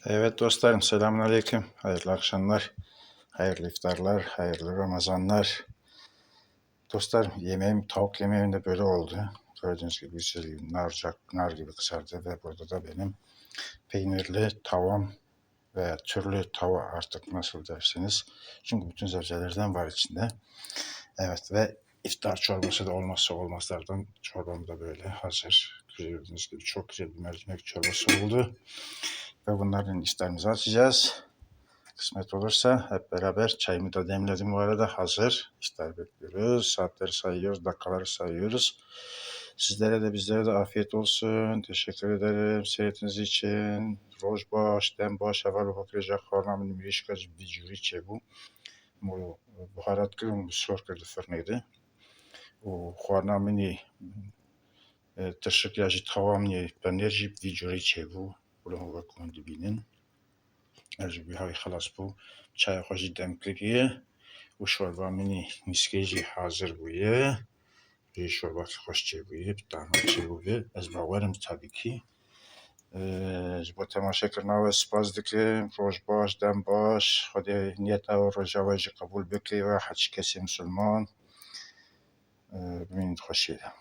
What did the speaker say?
Evet dostlarım, selamünaleyküm. Hayırlı akşamlar, hayırlı iftarlar, hayırlı Ramazanlar. Dostlarım, tavuk yemeğim de böyle oldu. Gördüğünüz gibi güzel nar gibi kızardı ve burada da benim peynirli tavam veya türlü tava, artık nasıl dersiniz. Çünkü bütün sebzelerden var içinde. Evet, ve iftar çorbası da olmazsa olmazlardan, çorbam da böyle hazır. Gördüğünüz gibi çok güzel bir mercimek çorbası oldu. Ve bunların iftarımızı açacağız. Kısmet olursa hep beraber, çayımı da demledim bu arada, hazır. İftar bekliyoruz. Saatleri sayıyoruz, dakikaları sayıyoruz. Sizlere de bizlere de afiyet olsun. Teşekkür ederim seyretiniz için. Rojbaş, dembaş, evvel bakacak hanımın müşkaz vijuri çebu. Buharat kırım sorkırdı fırnıydı. O hanımın tırşık yacı tamamını penerji vijuri çebu. Bunu bakın dibinin. Erjibi havi halas bu. Çay hoşi demkliye. Bu şorba mini miskeci hazır buye. Bir şorba hoşçe buye. Bir tane hoşçe buye. Ez bavarım tabii ki. با تماشا کردن و سپاس دکیم روش باش دم باش خود نیت و رجاوج قبول بکی و هیچ کسی مسلمان ببینید خوشیده